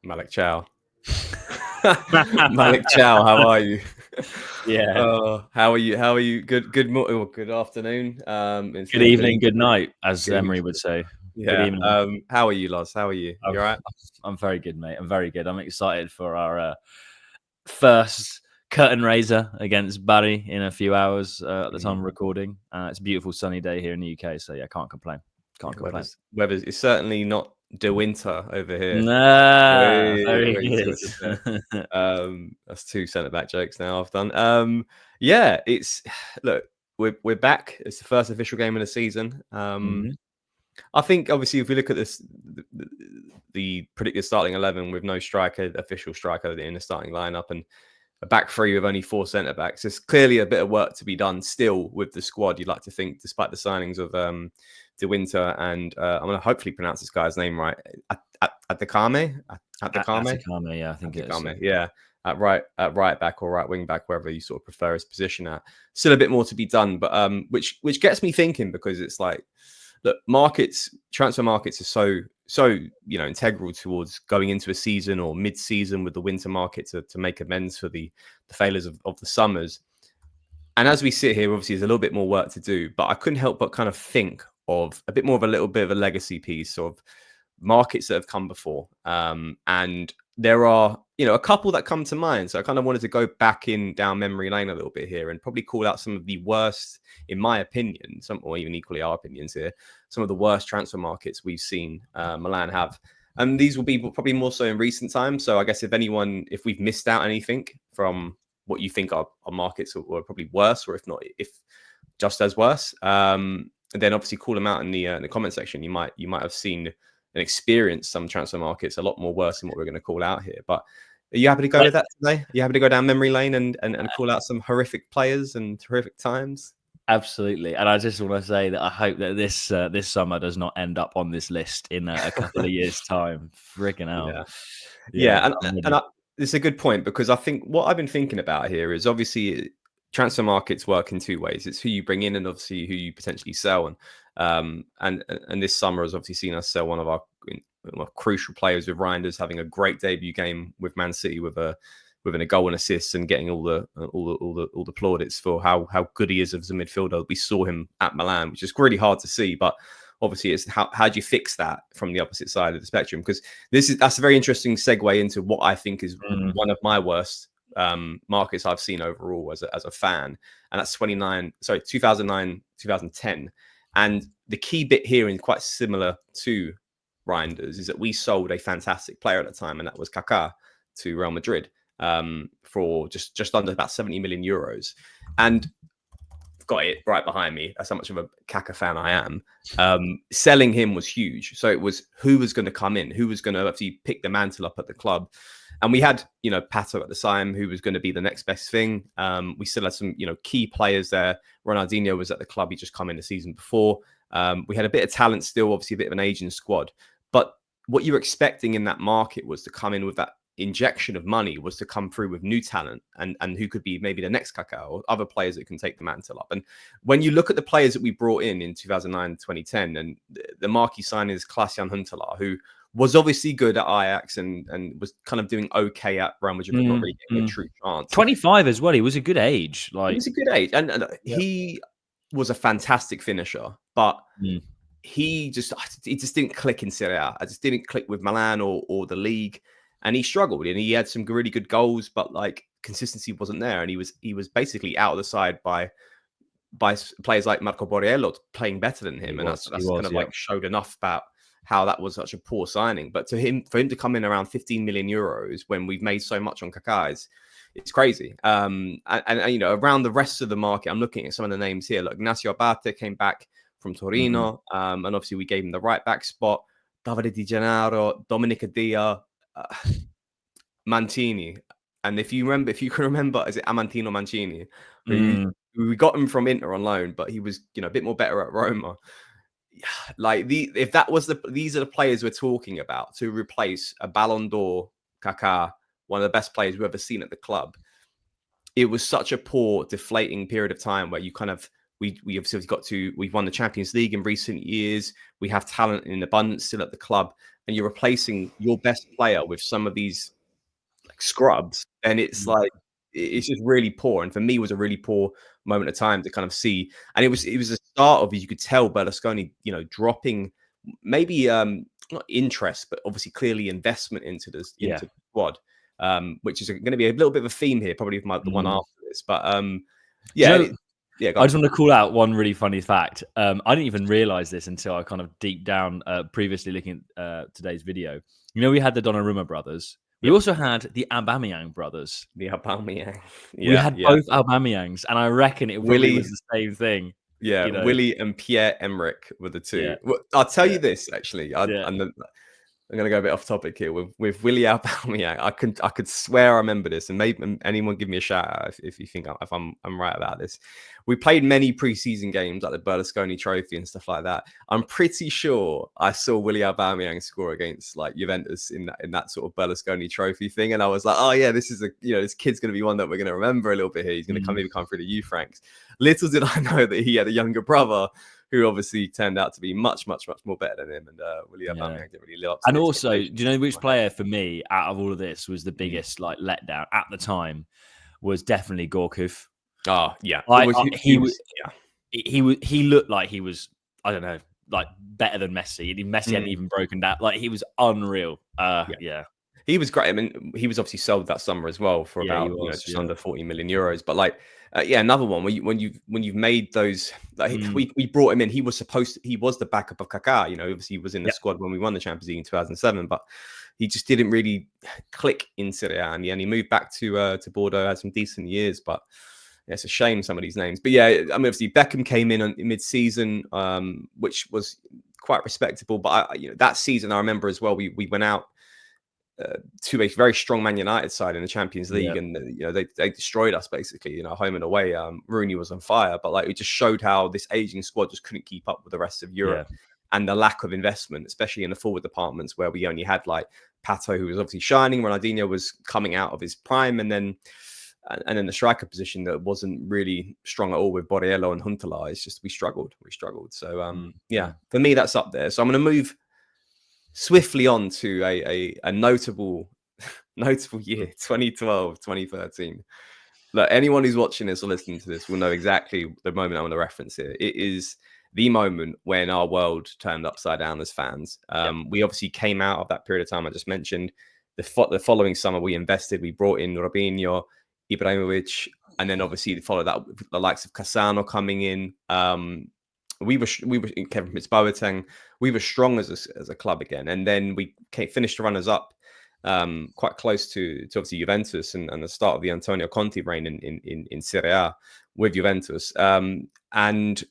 Malik Chow. Malik Chow, how are you? Yeah. How are you? How are you? Good morning or good afternoon. Good evening, good night, as Emery would say. Yeah. Good evening. How are you, Loz? How are you? You all right? I'm very good, mate. I'm very good. I'm excited for our first curtain raiser against Barry in a few hours at the time of recording. It's a beautiful sunny day here in the UK, so yeah, can't complain. Can't complain. Weather's it's certainly not de winter over here. Nah, very good. That's 2 centre-back jokes now I've done. Yeah, it's look, we're back. It's the first official game of the season. I think obviously if we look at this, the predicted starting 11 with no official striker in the starting lineup, and a back three with only 4 centre backs, there's clearly a bit of work to be done still with the squad. You'd like to think, despite the signings of De Winter and I'm going to hopefully pronounce this guy's name right, Adekame, yeah, I think it is. Yeah. At right back or right wing back, wherever you sort of prefer his position at. Still a bit more to be done, but which gets me thinking, because it's like, look, transfer markets are so integral towards going into a season or mid-season with the winter market to make amends for the failures of the summers. And as we sit here, obviously there's a little bit more work to do, but I couldn't help but kind of think of a little bit of a legacy piece of markets that have come before. And there are, a couple that come to mind. So I kind of wanted to go back down memory lane a little bit here and probably call out some of the worst, in my opinion, or even equally our opinions here, some of the worst transfer markets we've seen Milan have. And these will be probably more so in recent times. So I guess if we've missed out anything from what you think our markets were probably worse, or if just as worse, then obviously call them out in the comment section. You might have seen and experienced some transfer markets a lot more worse than what we're going to call out here. But are you happy to go with that today? Are you happy to go down memory lane and call out some horrific players and horrific times? Absolutely. And I just want to say that I hope that this summer does not end up on this list in a couple of years' time. Friggin' hell. Yeah. And it's a good point, because I think what I've been thinking about here is obviously transfer markets work in two ways. It's who you bring in and obviously who you potentially sell. And this summer has obviously seen us sell one of our crucial players, with Reinders having a great debut game with Man City with a goal and assist, and getting all the plaudits for how good he is as a midfielder. We saw him at Milan, which is really hard to see, but obviously it's how do you fix that from the opposite side of the spectrum? Because that's a very interesting segue into what I think is one of my worst markets I've seen overall as a fan, and that's 2009 2010. And the key bit here, and quite similar to Reinders, is that we sold a fantastic player at the time, and that was Kaká to Real Madrid for just under about 70 million euros. And I've got it right behind me. That's how much of a Kaká fan I am. Selling him was huge. So it was who was going to come in, who was going to actually pick the mantle up at the club. And we had, Pato at the time, who was going to be the next best thing. We still had some, key players there. Ronaldinho was at the club. He just come in the season before. We had a bit of talent still, obviously a bit of an aging squad. But what you were expecting in that market was to come in with that injection of money, was to come through with new talent and who could be maybe the next Kaká or other players that can take the mantle up. And when you look at the players that we brought in 2009, 2010, and the marquee signing is Klaas-Jan Huntelaar, who was obviously good at Ajax and was kind of doing okay at Real Madrid, but not really getting a true chance. 25 as well. He was a good age. He was a good age. And he was a fantastic finisher, but he just didn't click in Serie A. I just didn't click with Milan or the league. And he struggled, and he had some really good goals, but like consistency wasn't there. And he was basically out of the side by players like Marco Borriello playing better than him. And that's kind of like showed enough about how that was such a poor signing. But for him to come in around 15 million euros when we've made so much on Kaká, it's crazy. And around the rest of the market, I'm looking at some of the names here. Like Ignacio Abate came back from Torino, and obviously we gave him the right back spot. Davide Di Gennaro, Dominica Dia, Mancini. And if you can remember, is it Amantino Mancini? We got him from Inter on loan, but he was, a bit more better at Roma. Like these are the players we're talking about to replace a Ballon d'Or Kaká, one of the best players we've ever seen at the club. It was such a poor, deflating period of time where you kind of we obviously we've won the Champions League in recent years. We have talent in abundance still at the club, and you're replacing your best player with some of these like scrubs, and it's Yeah. like it's just really poor. And for me, it was a really poor moment of time to kind of see. And it was a start of, you could tell, Berlusconi, dropping maybe not interest, but obviously clearly investment into Yeah. the squad, which is going to be a little bit of a theme here, probably with the one Mm. after this. But Do you yeah, know, yeah, go I on. just want to call out one really funny fact. I didn't even realize this until I kind of deep down previously looking at today's video. We had the Donnarumma brothers. We Yep, also had the Aubameyang brothers. the Aubameyang. We Yeah, had yeah. both Aubameyangs, and I reckon it probably was Willie, the same thing. yeah, Willie and Pierre-Emerick were the Yeah, two. Well, I'll tell yeah, you this actually. yeah, I'm going to go a bit off topic here with Willie Aubameyang. I could swear I remember this, and maybe anyone give me a shout out if you think if I'm right about this. We played many preseason games like the Berlusconi Trophy and stuff like that. I'm pretty sure I saw Willie Aubameyang score against like Juventus in that sort of Berlusconi Trophy thing, and I was like, oh yeah, this is this kid's going to be one that we're going to remember a little bit here. He's going to maybe come through the youth ranks. Little did I know that he had a younger brother who obviously turned out to be much, much, much more better than him. And Willie Aubameyang didn't really live up to And the also, do expectations. you know which player for me out of all of this was the biggest like letdown at the time? Was definitely Gorkuf. Oh yeah, He looked like he was, I don't know, like better than Messi. Messi hadn't even broken that. Like he was unreal. Yeah. He was great. I mean, he was obviously sold that summer as well for Yeah, he about was. just under 40 million euros. But like, yeah, another one when you've made those, like we brought him in. He was the backup of Kaká. Obviously he was in the squad when we won the Champions League in 2007, but he just didn't really click in Serie A. And he moved back to Bordeaux, had some decent years, but yeah, it's a shame some of these names. But yeah, I mean, obviously Beckham came in mid-season, which was quite respectable. But that season I remember as well. We went out to a very strong Man United side in the Champions League, and they destroyed us basically, home and away. Rooney was on fire, but like it just showed how this aging squad just couldn't keep up with the rest of Europe, and the lack of investment, especially in the forward departments where we only had like Pato, who was obviously shining, Ronaldinho was coming out of his prime, and then the striker position that wasn't really strong at all with Borriello and Huntelaar. It's just we struggled. So yeah, for me that's up there. So I'm going to move swiftly on to a notable year, 2012, 2013. Look, anyone who's watching this or listening to this will know exactly the moment I'm going to reference here. It is the moment when our world turned upside down as fans. We obviously came out of that period of time I just mentioned. The following summer, we invested. We brought in Robinho, Ibrahimovic, and then obviously followed that with the likes of Cassano coming in. We were Kevin Prince-Boateng. We were strong as a club again, and then we finished runners up, quite close to obviously Juventus and the start of the Antonio Conte reign in Serie A with Juventus. And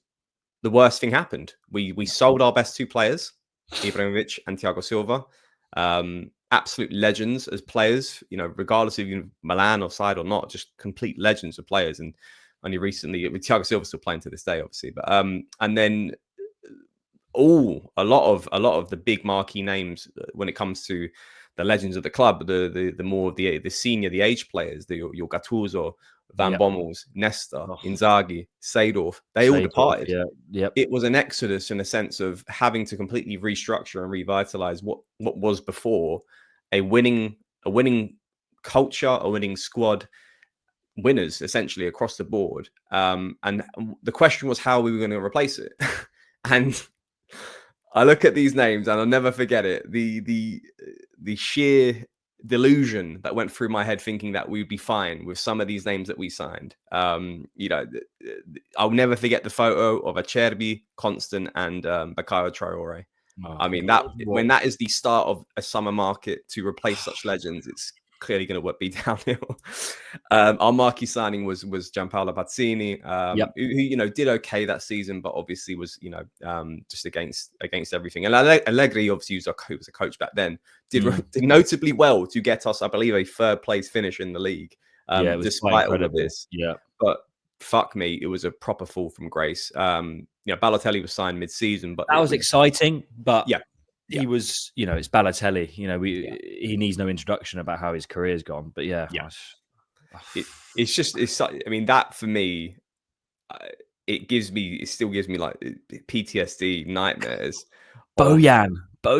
the worst thing happened. We sold our best two players, Ibrahimovic and Thiago Silva. Absolute legends as players, regardless of Milan or side or not, just complete legends of players. And only recently, with Thiago Silva still playing to this day, obviously. But and then a lot of the big marquee names when it comes to the legends of the club, the more of the senior, the age players, your Gattuso, Van Bommels, Nesta, Inzaghi, Seedorf, they all departed. It was an exodus in a sense of having to completely restructure and revitalize what was before a winning culture, a winning squad, winners essentially across the board. And the question was how we were going to replace it. And I look at these names and I'll never forget it. The sheer delusion that went through my head thinking that we'd be fine with some of these names that we signed. I'll never forget the photo of Acerbi, Constant, and Bakayo Traore. I mean, when that is the start of a summer market to replace such legends, it's clearly going to be downhill. Our marquee signing was Gianpaolo Pazzini, who did okay that season, but obviously was just against everything. And Allegri obviously was a coach back then, did notably well to get us, I believe, a third place finish in the league, despite all of this. But fuck me, it was a proper fall from grace. Balotelli was signed mid-season, but that was exciting, but yeah. He was, it's Balotelli. He needs no introduction about how his career's gone. But yeah. It's I mean, that for me, it still gives me like PTSD nightmares of Bojan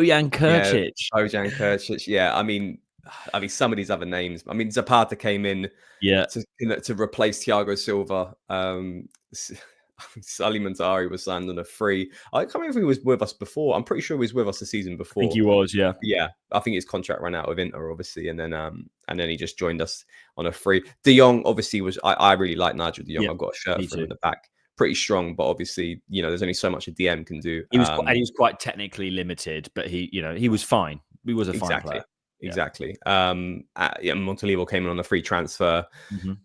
yeah, Krkic. Bojan Krkic. Yeah, I mean some of these other names. I mean Zapata came in Yeah, to replace Thiago Silva. Sally Montari was signed on a free. I can't remember if he was with us before. I'm pretty sure he was with us the season I think before. he was. Yeah, Yeah, I think his contract ran out with Inter, obviously, and then he just joined us on a free. De Jong obviously was. I really like Nigel De Jong. yeah, I've got a shirt me for him too. in the back. Pretty strong, but obviously, there's only so much a DM can do. He was quite technically limited, but he was fine. He was a fine player. Exactly, Yeah. exactly. Yeah, Montalivo came in on a free transfer. Mhm.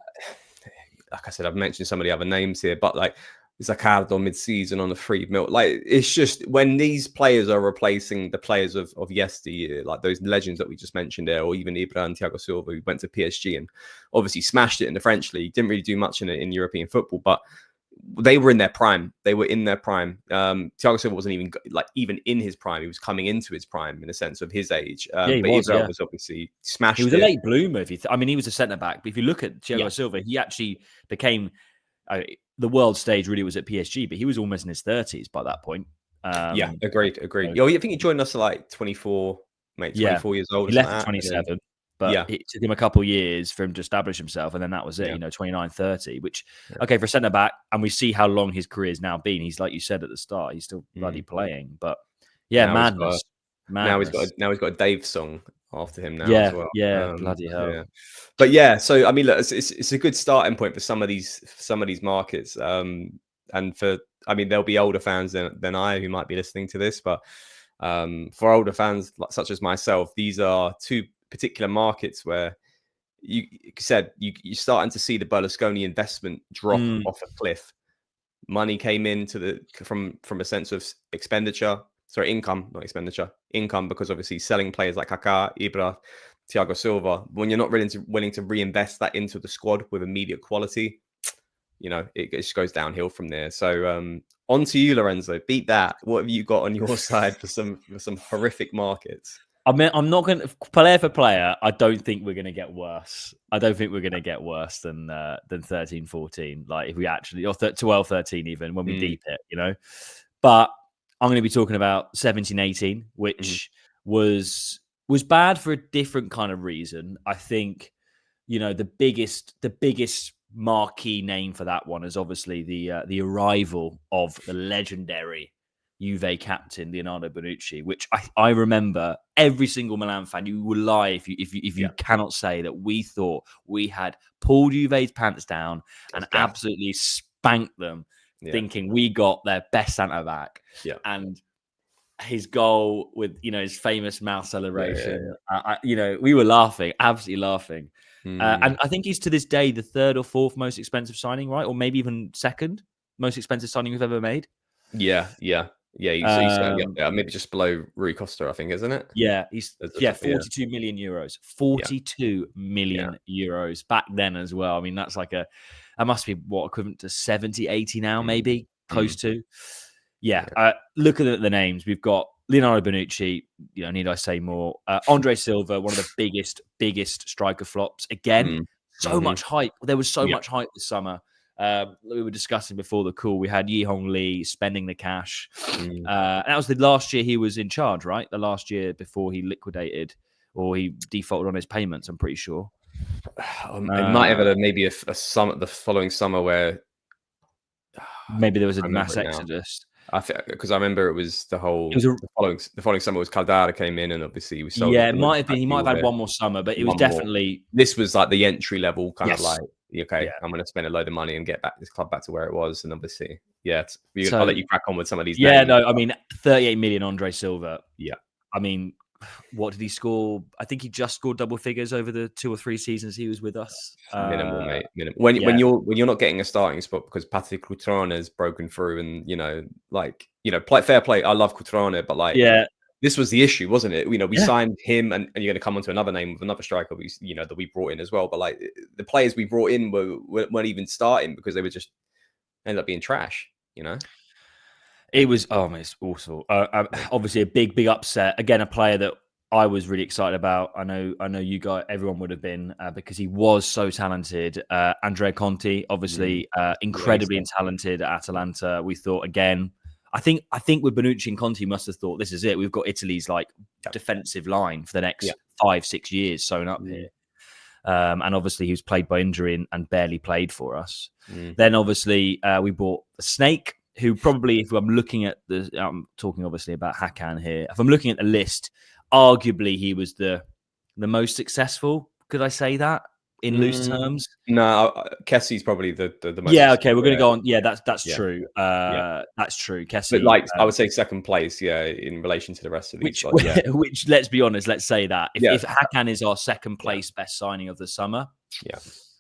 Like I said, I've mentioned some of the other names here, but like Zaccardo mid-season on a free milk. Like it's just when these players are replacing the players of yesteryear, like those legends that we just mentioned there, or even Ibra and Thiago Silva, who went to PSG and obviously smashed it in the French league. Didn't really do much in European football, but they were in their prime. They were in their prime. Thiago Silva wasn't even in his prime. He was coming into his prime in a sense of his age. Yeah, he But was. Ibra Yeah, was obviously he was smashed a it. late bloomer. I mean, he was a centre back, but if you look at Yeah. Thiago Silva, he actually became the world stage. Really, was at PSG, but he was almost in his 30s by that point. Yeah, agreed. So, Oh, I think he joined us at like 24, mate, yeah, 24 years old or he something left at like that. And then 27, but yeah, it took him a couple of years for him to establish himself, and then that was it. yeah, 29, 30, which yeah. okay for a centre back, and we see how long his career's now been. He's like you said at the start, he's still bloody Mm. playing, but yeah, Now he's got a, madness, madness. now he's got a Dave song after him now as Yeah, well. yeah, bloody hell. Yeah, but yeah. So I mean, look, it's a good starting point for some of these markets. And for I mean, there'll be older fans than I who might be listening to this, but for older fans such as myself, these are two particular markets where you're starting to see the Berlusconi investment drop Mm, off a cliff. Money came into from a sense of expenditure, sorry, income, not expenditure, income, because obviously selling players like Kaká, Ibra, Thiago Silva, when you're not willing to reinvest that into the squad with immediate quality, it just goes downhill from there. So on to you, Lorenzo. Beat that. What have you got on your side for some horrific markets? I mean, I'm not going to player for player. I don't think we're going to get worse. I don't think we're going to get worse than 13, 14. Like if we actually, or 12, 13 even when we Mm, deep it. But I'm going to be talking about 17, 18, mm, which was bad for a different kind of reason. I think, the biggest marquee name for that one is obviously the arrival of the legendary Juve captain Leonardo Bonucci, which I remember every single Milan fan. You will lie if you yeah, cannot say that we thought we had pulled Juve's pants down and that's gas. absolutely spanked them, Yeah, thinking we got their best centre back. yeah, And his goal with his famous mouth yeah, yeah, celebration, we were laughing, absolutely laughing. yeah. And I think he's to this day the third or fourth most expensive signing, right? Or maybe even second most expensive signing we've ever made. Yeah, yeah, yeah. He's certainly up Um, there. Maybe just below Rui Costa, I think, isn't it? yeah, he's At the top, yeah, 42 million euros. yeah, 42 yeah. million euros back then as well. I mean, that must be what equivalent to 70, 80 now, Mm, maybe close mm, to. Yeah, yeah. looking at the names, we've got Leonardo Bonucci. Need I say more? Andre Silva, one of the biggest striker flops. Again, Mm, so hmm. much hype. There was so Yeah. much hype this summer. We were discussing before the call. We had Yi Hong Lee spending the cash. Mm. And that was the last year he was in charge, right? The last year before he liquidated or he defaulted on his payments, I'm pretty sure. It might have Uh, had maybe a summer, the following summer where Maybe there was a I remember mass it now. exodus. I think because I remember it was It was a the following summer was Caldara came in and obviously we sold him Yeah, for it loads might have back been. He to might have had Juve. one more summer, but it was One more. definitely This was like the entry level kind of yes. like, okay, Yeah. I'm going to spend a load of money and get this club back to where it was. And obviously, yeah, I'll So let you crack on with some of these yeah, names. no, I mean 38 million Andre Silva. Yeah, I mean, what did he score? I think he just scored double figures over the 2 or 3 seasons he was with us. minimal, mate. Minimal. When Yeah, you're not getting a starting spot because Patrick Cutrone has broken through, and fair play. I love Cutrone, but like yeah. this was the issue, wasn't it? We Yeah. signed him, and you're going to come onto another name with another striker, that we brought in as well. But like the players we brought in weren't even starting because they were just ended up being trash. You know. It was, oh man, it's awful. Obviously, a big upset. Again, a player that I was really excited about. I know you guys, everyone would have been because he was so talented. Andrea Conti, obviously, incredibly talented at Atalanta. We thought again. I think with Bonucci and Conti must have thought this is it. We've got Italy's like defensive line for the next 5-6 years sewn up here. And obviously he was played by injury and barely played for us. Then obviously we bought the Snake, who probably, if I'm looking at I'm talking obviously about Hakan here. If I'm looking at the list, arguably he was the most successful. Could I say that in loose terms? No, Kessie's probably the most. Yeah, okay, we're going to go on. Yeah, that's true. Yeah. That's true. Kessie, but like I would say second place, in relation to the rest of these. Which let's be honest, let's say that if Hakan is our second place best signing of the summer,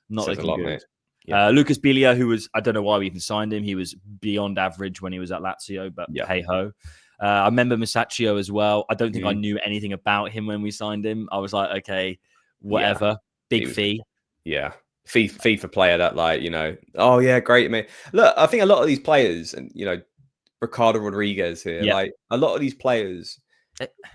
not says looking good. Mate. Lucas Biglia, who was, I don't know why we even signed him. He was beyond average when he was at Lazio, but hey ho. I remember Masaccio as well. I don't think I knew anything about him when we signed him. I was like, okay, whatever. Big fee. Yeah. Fee for player that, like, oh yeah, great, mate. Look, I think a lot of these players, and Ricardo Rodriguez here, like a lot of these players,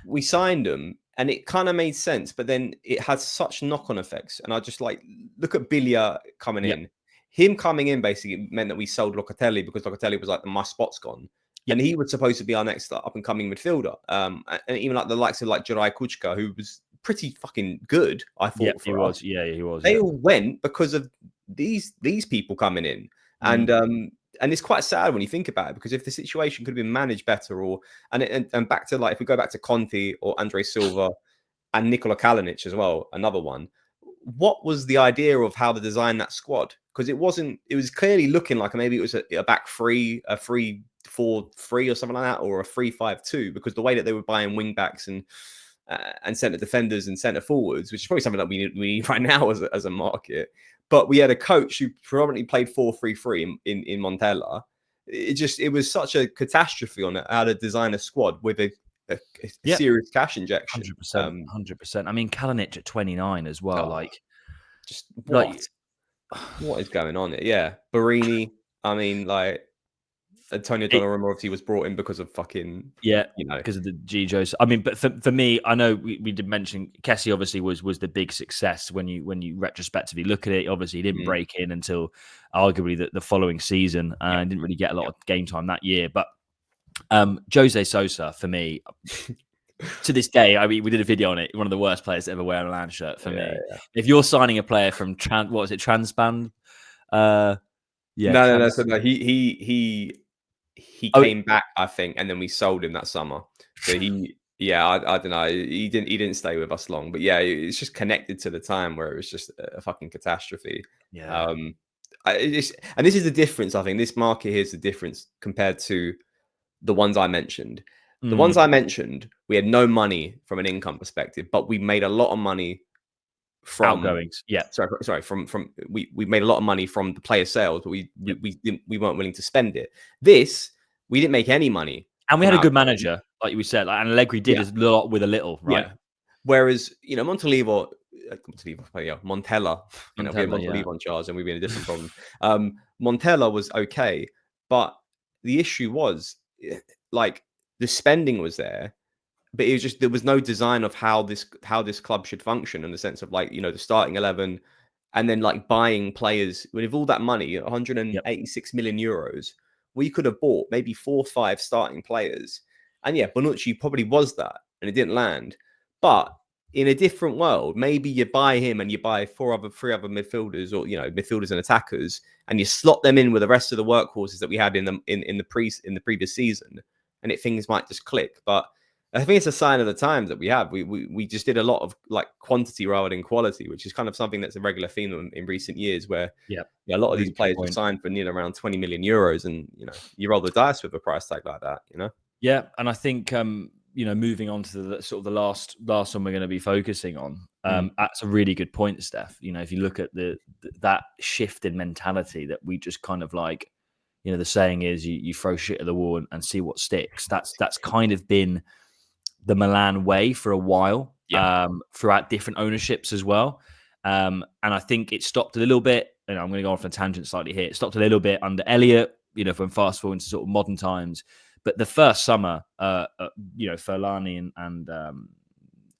we signed them and it kind of made sense, but then it has such knock-on effects. And I just like look at Biglia coming in. Him coming in basically meant that we sold Locatelli because Locatelli was like, my spot's gone. And he was supposed to be our next up-and-coming midfielder. And even like the likes of like Juraj Kucka, who was pretty fucking good, I thought. He was. Yeah, he was. They all went because of these people coming in. And it's quite sad when you think about it, because if the situation could have been managed better, and back to like, if we go back to Conte or Andre Silva and Nikola Kalinic as well, another one, what was the idea of how to design that squad? Because it was clearly looking like maybe it was a back three, a 3-4-3 or something like that, or a 3-5-2, because the way that they were buying wing backs and centre defenders and centre forwards, which is probably something that we need right now as a market. But we had a coach who predominantly played 4-3-3 in Montella. It was such a catastrophe on how to design a squad with a serious cash injection. 100%. I mean, Kalinic at 29 as well. Just what is going on here? Yeah, Barini. I mean, like, Antonio Donnarumma obviously was brought in because of fucking because of the G-Joes. I mean, but for me, I know we did mention Kessie obviously was the big success when you retrospectively look at it. Obviously, he didn't break in until arguably the following season, and didn't really get a lot of game time that year. But Jose Sosa, for me, to this day, I mean, we did a video on it. One of the worst players to ever wear a Milan shirt for me. Yeah. If you're signing a player from Transband? No. So no, he came back, I think, and then we sold him that summer. So I don't know. He didn't stay with us long, but it's just connected to the time where it was just a fucking catastrophe. Yeah. And this is the difference. I think this market here is the difference compared to the ones I mentioned. The ones I mentioned, we had no money from an income perspective, but we made a lot of money from outgoings. Yeah. Sorry. We made a lot of money from the player sales, but we weren't willing to spend it. We didn't make any money, and we had a good manager, like we said. And Allegri did a lot with a little, right? Yeah. Whereas Montella, we have Montella on charge, and we'd be in a different problem. Montella was okay, but the issue was like the spending was there. But it was just, there was no design of how this club should function, in the sense of like, the starting 11, and then like buying players with all that money, 186 million euros. We could have bought maybe 4 or 5 starting players. And Bonucci probably was that, and it didn't land. But in a different world, maybe you buy him and you buy 3 other midfielders, or midfielders and attackers, and you slot them in with the rest of the workhorses that we had in the previous season, and things might just click. But I think it's a sign of the times that we have. We just did a lot of like quantity rather than quality, which is kind of something that's a regular theme in recent years, where a lot of these players were signed for nearly around 20 million euros, and you roll the dice with a price tag like that. Yeah, and I think moving on to the sort of the last one we're going to be focusing on. That's a really good point, Steph. If you look at that shift in mentality that we just kind of like, the saying is you throw shit at the wall and see what sticks. That's kind of been the Milan way for a while, throughout different ownerships as well. And I think it stopped a little bit, and I'm going to go off on a tangent slightly here. It stopped a little bit under Elliott, from fast forward into sort of modern times. But the first summer, Furlani and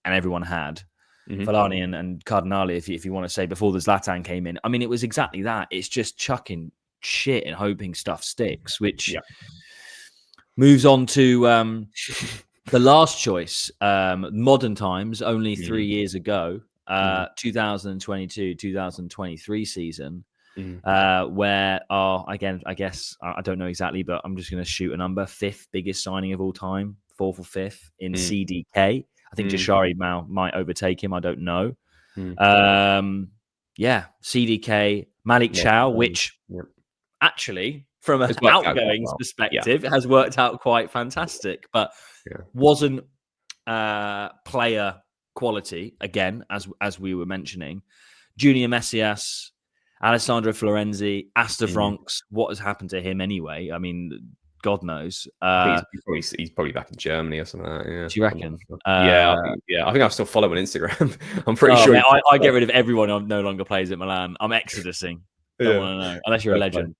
and everyone had. Mm-hmm. Fellaini and Cardinale, if you want to say, before the Zlatan came in. I mean, it was exactly that. It's just chucking shit and hoping stuff sticks, which moves on to the last choice, modern times, only 3 years ago, 2022-2023 season, where again, I guess I don't know exactly, but I'm just going to shoot a number: 5th biggest signing of all time, 4th or 5th in CDK. I think Jashari might overtake him. I don't know. CDK, Malik Chow, which actually, from an outgoings perspective, has worked out quite fantastic, but wasn't player quality, again, as we were mentioning. Junior Messias, Alessandro Florenzi, Asta Franks, what has happened to him anyway? I mean, God knows. I think he's probably back in Germany or something like that. Yeah. Do you reckon? Sure. I think I still follow on Instagram. I'm pretty sure. Man, I get rid of everyone who no longer plays at Milan. I'm exodusing. Don't want to know unless you're a legend.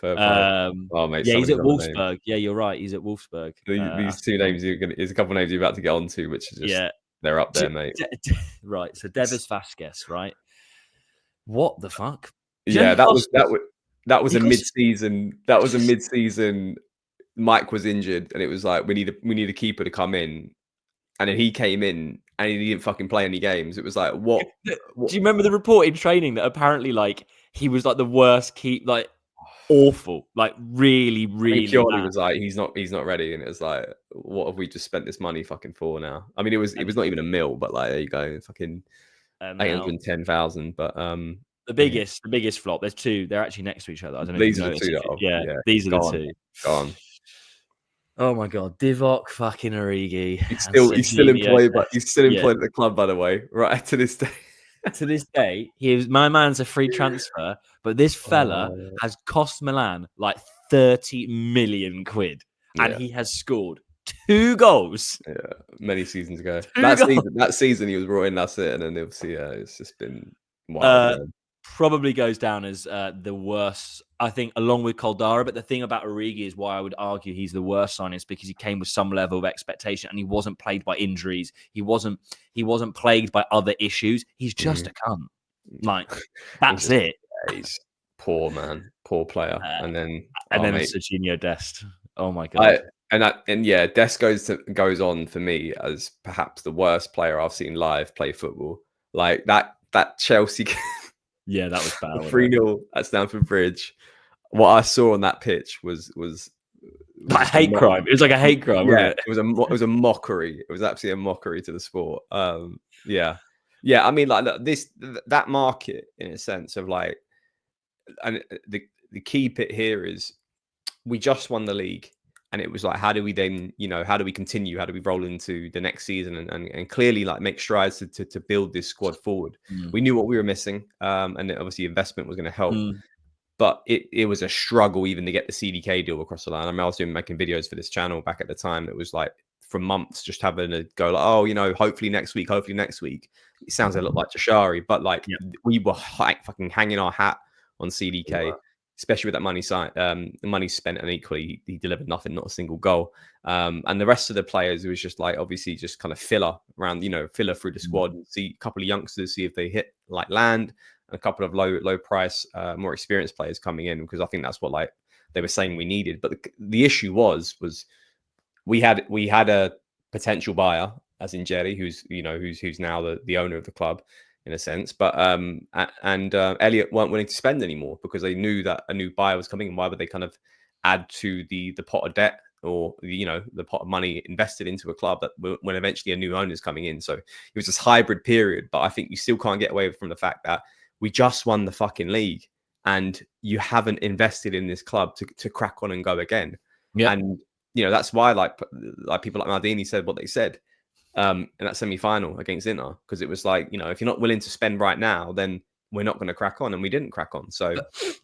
Fair play. Mate, he's at Wolfsburg. Yeah, you're right. He's at Wolfsburg. These two names, there's a couple of names you're about to get onto, which is just they're up there, mate. Right. So Devas Vasquez, right? What the fuck? That was a mid-season. That was a mid-season. Mike was injured, and it was like we need a keeper to come in, and then he came in, and he didn't fucking play any games. It was like what? Do you remember the report in training that apparently like he was like the worst like awful, like really Pioli was like he's not ready, and it was like what have we just spent this money fucking for now? I mean it was not even a mil, but like there you go, fucking 810,000. But the biggest flop. There's two. They're actually next to each other. I don't know. These are the two. These are the two. Go on. Oh my god, Divock fucking Origi. He's still employed, but he's still employed at the club, by the way, right to this day. To this day, my man's a free transfer, but this fella has cost Milan like 30 million quid, and he has scored 2 goals. Yeah, many seasons ago. That season he was brought in. That's it, and then obviously, it's just been wild. Probably goes down as the worst, I think, along with Caldara. But the thing about Origi is why I would argue he's the worst signing is because he came with some level of expectation and he wasn't plagued by injuries. He wasn't plagued by other issues. He's just a cunt. Like, that's it. He's poor, man. Poor player. And then Serginho Dest. Oh my god. Dest goes on for me as perhaps the worst player I've seen live play football. Like that Chelsea yeah, that was bad. 3-0 at Stamford Bridge. What I saw on that pitch was like a hate crime. It was like a hate crime. Yeah, it was a mockery. It was absolutely a mockery to the sport. I mean, like that market in a sense of like, and the key bit here is we just won the league, and it was like, how do we then, how do we continue? How do we roll into the next season and clearly like make strides to build this squad forward? We knew what we were missing, and obviously investment was going to help. But it was a struggle even to get the CDK deal across the line. I mean, I was making videos for this channel back at the time. It was like for months just having to go like, hopefully next week. It sounds a lot like Jashari, but like we were fucking hanging our hat on CDK. Especially with that money spent, and equally he delivered nothing, not a single goal. And the rest of the players, it was just like obviously just kind of filler through the squad and see a couple of youngsters, see if they hit like land, and a couple of low price, more experienced players coming in, because I think that's what like they were saying we needed. But the issue was we had a potential buyer, as in Jerry, who's now the owner of the club, in a sense, but Elliot weren't willing to spend anymore because they knew that a new buyer was coming, and why would they kind of add to the pot of debt or the pot of money invested into a club that when eventually a new owner is coming in? So it was this hybrid period, but I think you still can't get away from the fact that we just won the fucking league and you haven't invested in this club to crack on and go again. And that's why like people like Maldini said what they said in that semi-final against Inter, because it was like, if you're not willing to spend right now, then we're not going to crack on, and we didn't crack on. So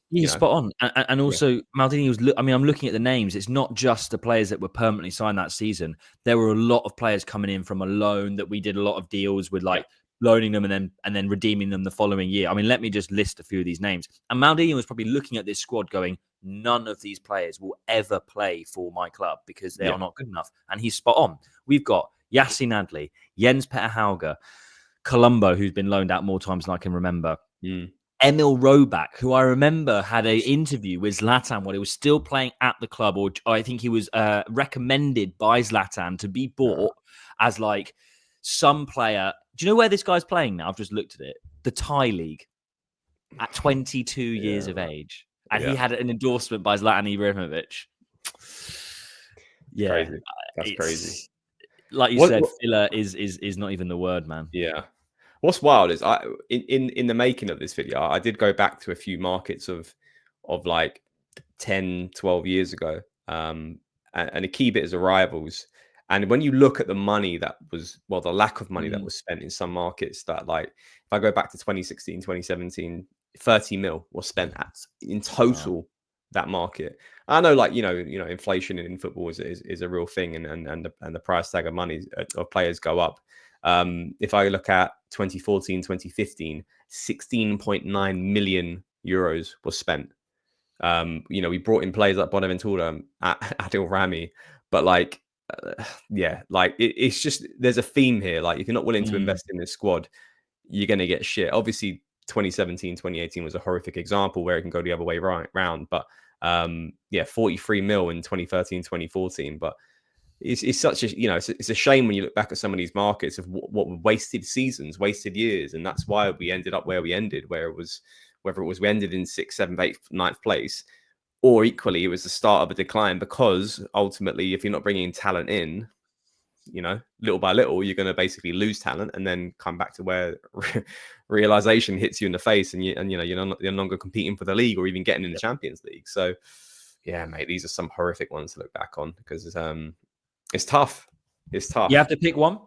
you're spot on. And also Maldini was, I'm looking at the names. It's not just the players that were permanently signed that season. There were a lot of players coming in from a loan that we did a lot of deals with, like loaning them and then redeeming them the following year. I mean, let me just list a few of these names. And Maldini was probably looking at this squad going, none of these players will ever play for my club because they are not good enough. And he's spot on. We've got Yassi Nadli, Jens Petter Hauge, Colombo, who's been loaned out more times than I can remember. Emil Roback, who I remember had an interview with Zlatan when he was still playing at the club, or I think he was recommended by Zlatan to be bought as like some player. Do you know where this guy's playing now? I've just looked at it. The Thai League at 22 years of age. And he had an endorsement by Zlatan Ibrahimovic. Yeah. Crazy. That's crazy. Like you said, filler is not even the word, man. Yeah. What's wild is in the making of this video, I did go back to a few markets of like 10, 12 years ago. And a key bit is arrivals. And when you look at the money that was, well, the lack of money that was spent in some markets, that like, if I go back to 2016, 2017, 30 mil was spent in total that market. I know, like, you know, inflation in football is a real thing, and the price tag of money of players go up. If I look at 2014, 2015, 16.9 million euros was spent. You know, we brought in players like Bonaventura, Adil Rami, but like, like it's just, there's a theme here. Like, if you're not willing to invest in this squad, you're going to get shit. Obviously, 2017, 2018 was a horrific example where it can go the other way round. But 43 mil in 2013, 2014. But it's such a, you know, it's a shame when you look back at some of these markets of what wasted seasons, wasted years. And that's why we ended up where we ended, whether it was we ended in 6th, 7th, 8th, 9th place, or equally it was the start of a decline, because ultimately, if you're not bringing talent in, you know, little by little, you're going to basically lose talent and then come back to where realization hits you in the face, and you know, you're no longer competing for the league or even getting in the Champions League. So yeah, mate, these are some horrific ones to look back on, because it's tough. It's tough. You have to pick one,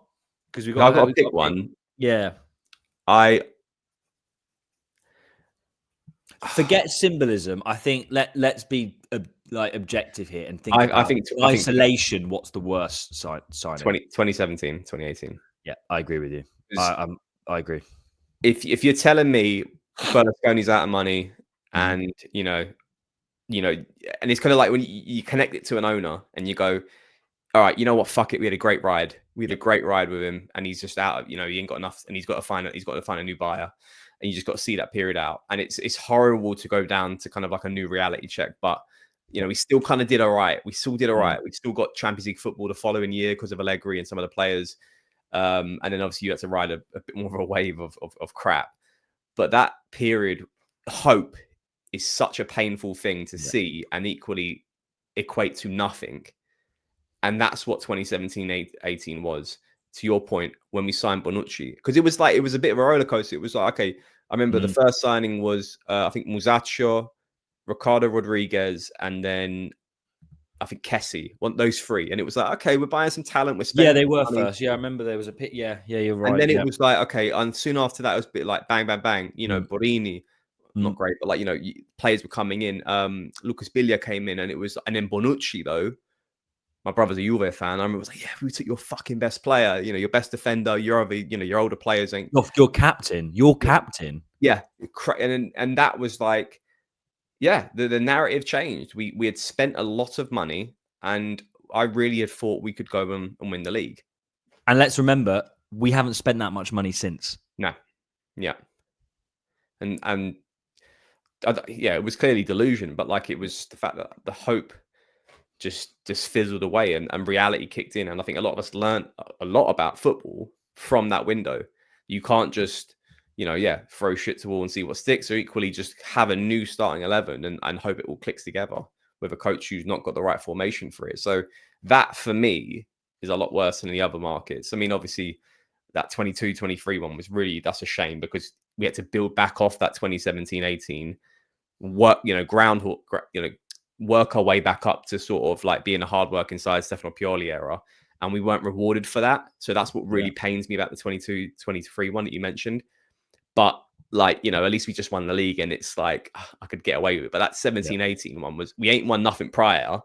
because I've got to pick one. Yeah. Forget symbolism. I think let's be like objective here and think about isolation. What's the worst signing? 2017, 2018. Yeah, I agree with you. I agree. If you're telling me Berlusconi's out of money, and you know, and it's kind of like when you connect it to an owner and you go, all right, you know what? Fuck it. We had a great ride. We had a great ride with him, and he's just out of, you know, he ain't got enough, and he's got to find a new buyer, and you just got to see that period out. And it's horrible to go down to kind of like a new reality check, but you know, we still kind of did all right. We still did all right. We still got Champions League football the following year because of Allegri and some of the players. And then obviously you had to ride a bit more of a wave of crap. But that period, hope is such a painful thing to see, and equally equate to nothing. And that's what 2017-18 was, to your point, when we signed Bonucci. Because it was a bit of a roller coaster. It was like, okay, I remember the first signing was, I think, Musacchio, Ricardo Rodriguez, and then I think Kessie, those three. And it was like, okay, we're buying some talent. We're spending they were money. first. Yeah, I remember there was a pit. Yeah, you're right. And then it was like, okay, and soon after that, it was a bit like bang, bang, bang. You know, Borini, not great, but like, you know, players were coming in. Lucas Biglia came in, and then Bonucci, though. My brother's a Juve fan. I remember, was like, yeah, we took your fucking best player, you know, your best defender, your older players ain't. Your captain. Yeah. And that was like, yeah, the narrative changed. We had spent a lot of money, and I really had thought we could go and win the league. And let's remember, we haven't spent that much money since. No. Yeah. And yeah, it was clearly delusion, but like, it was the fact that the hope just fizzled away, and reality kicked in. And I think a lot of us learned a lot about football from that window. You can't just, you know, throw shit to the wall and see what sticks, or equally just have a new starting 11 and hope it all clicks together with a coach who's not got the right formation for it. So that, for me, is a lot worse than the other markets. I mean, obviously that 22-23 one was really, that's a shame, because we had to build back off that 2017-18 work, you know, groundwork, you know, work our way back up to sort of like being a hard-working side, Stefano Pioli era, and we weren't rewarded for that. So that's what really pains me about the 22-23 one that you mentioned. But like, you know, at least we just won the league, and it's like, I could get away with it. But that 17-18 one was, we ain't won nothing prior.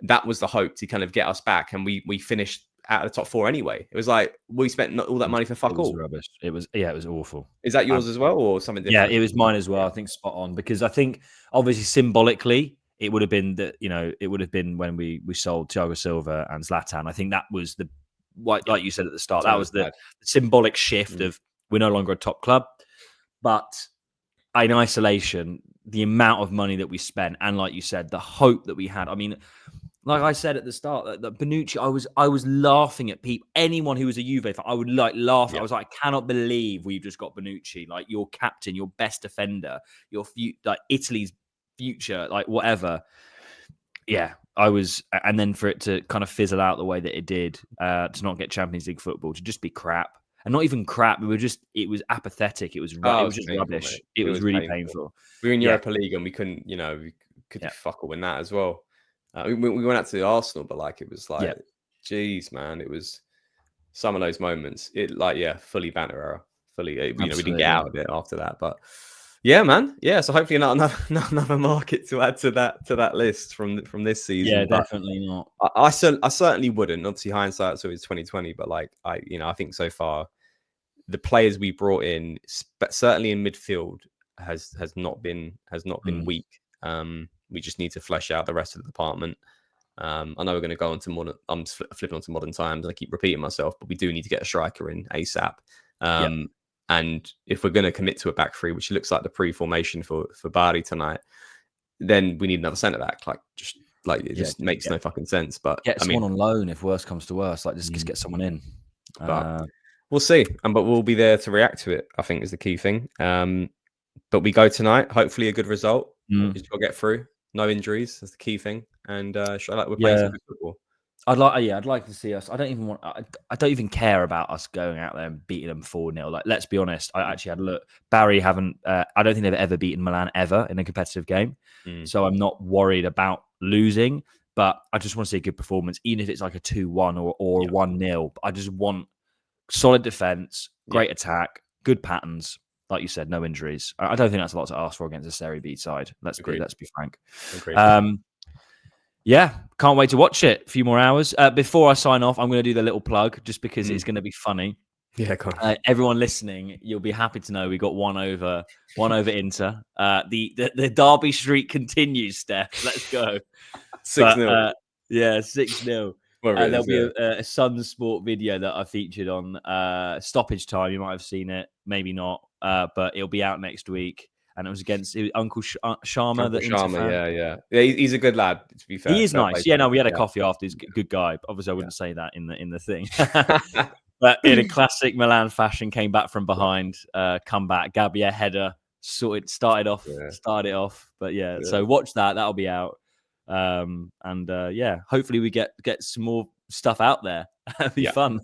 That was the hope to kind of get us back, and we finished out of the top four anyway. It was like, we spent all that money for fuck all. Rubbish. It was awful. Is that yours as well, or something different? Yeah, it was mine as well. I think spot on, because I think obviously symbolically, it would have been that, you know, it would have been when we sold Thiago Silva and Zlatan. I think that was like you said at the start, that Turn was the aside. symbolic shift of we're no longer a top club. But in isolation, the amount of money that we spent, and like you said, the hope that we had. I mean, like I said at the start, that Bonucci, I was laughing at people. Anyone who was a Juve fan, I would like laugh. Yeah. I was like, I cannot believe we've just got Bonucci, like your captain, your best defender, like Italy's future, like whatever. Yeah, I was, and then for it to kind of fizzle out the way that it did, to not get Champions League football, to just be crap, and not even crap. It was apathetic. It was Oh, it was just painful, rubbish. mate. It It was was really painful. painful. We were in Yeah. Europa League and we couldn't, we could do Yeah. fuck all in that as well. We went out to Arsenal, but like it was like, Yeah. geez, man, it was some of those moments. It fully banner error, fully. We didn't get out of it after that, but yeah, man, yeah. So hopefully not another market to add to that list from this season. Yeah, But definitely not. I certainly wouldn't. Obviously, hindsight's always 2020, but like I think so far the players we brought in, certainly in midfield, has not been weak. We just need to flesh out the rest of the department. I know we're going to go on to modern. I'm flipping onto modern times, and I keep repeating myself, but we do need to get a striker in ASAP. And if we're going to commit to a back three, which looks like the pre-formation for Bari tonight, then we need another centre back. It just makes no fucking sense. But get someone on loan if worse comes to worse. Like just get someone in. But we'll see. But we'll be there to react to it, I think, is the key thing. But we go tonight. Hopefully, a good result. Just got to get through. No injuries. That's the key thing. And show like we're playing some good football. I'd like to see us. I don't even care about us going out there and beating them 4-0. Like, let's be honest. I actually had a look. Barry haven't. I don't think they've ever beaten Milan ever in a competitive game. So I'm not worried about losing. But I just want to see a good performance, even if it's like a 2-1 or 1-0. I just want solid defense, great attack, good patterns. Like you said, no injuries. I don't think that's a lot to ask for against a Serie B side. Let's be frank. Yeah, can't wait to watch it. A few more hours. Before I sign off, I'm going to do the little plug just because it's going to be funny. Yeah, come on. Everyone listening, you'll be happy to know we got one over Inter. The Derby streak continues, Steph. Let's go. 6-0. 6-0. There'll be a Sun Sport video that I featured on Stoppage Time. You might have seen it, maybe not, but it'll be out next week. And it was against Uncle Sharma. Yeah. He's a good lad. To be fair, he is nice. Yeah, no, we had a coffee after. He's a good guy. Obviously, I wouldn't say that in the thing. But in a classic Milan fashion, came back from behind, comeback, Gabbia header, started it off. But so watch that. That'll be out. Hopefully we get some more stuff out there. It'll be fun.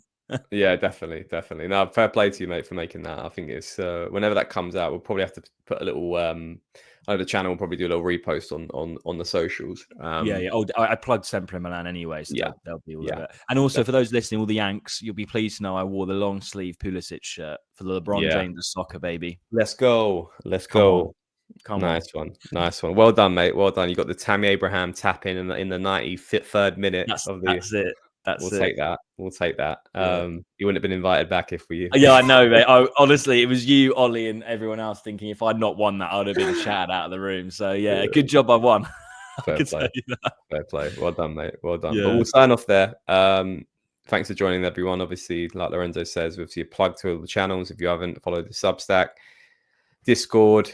Yeah, definitely. No, fair play to you, mate, for making that. I think it's whenever that comes out, we'll probably have to put a little the channel will probably do a little repost on the socials. I plugged Sempre Milan anyway, so they'll be all of it. And also for those listening, all the Yanks, you'll be pleased to know I wore the long sleeve Pulisic shirt for the LeBron James of soccer, baby. Let's go. Come on. Nice one. Well done, mate. Well done. You got the Tammy Abraham tap in the 93rd minute of the. That's it. We'll take that. You wouldn't have been invited back if we. Yeah, I know, mate. Honestly, it was you, Ollie, and everyone else thinking if I'd not won that, I would have been shouted out of the room. So good job I won. Fair play. Well done, mate. Well done. Yeah. But we'll sign off there. Thanks for joining, everyone. Obviously, like Lorenzo says, obviously a plug to all the channels. If you haven't followed the Substack, Discord,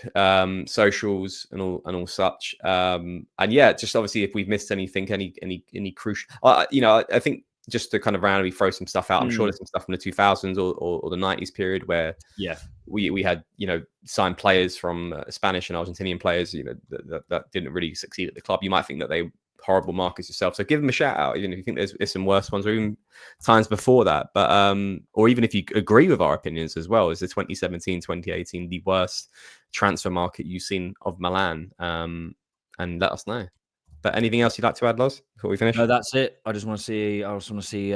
socials, and all such. And just obviously if we've missed anything, any crucial, I think just to kind of randomly throw some stuff out. I'm sure there's some stuff from the 2000s or the 90s period where we had signed players from Spanish and Argentinian players that didn't really succeed at the club. You might think that they horrible markers yourself, so give them a shout out, even if you think there's some worse ones or even times before that. But or even if you agree with our opinions as well, is the 2017-2018 the worst transfer market you've seen of Milan? And let us know. But anything else you'd like to add, Loz, before we finish? No, that's it. I just want to see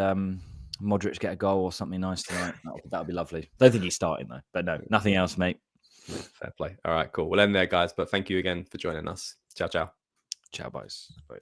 Modric get a goal or something nice tonight. That'll be lovely. Don't think he's starting though, but no, nothing else, mate. Fair play. All right, cool. We'll end there, guys, but thank you again for joining us. Ciao. Ciao, boys. Bye.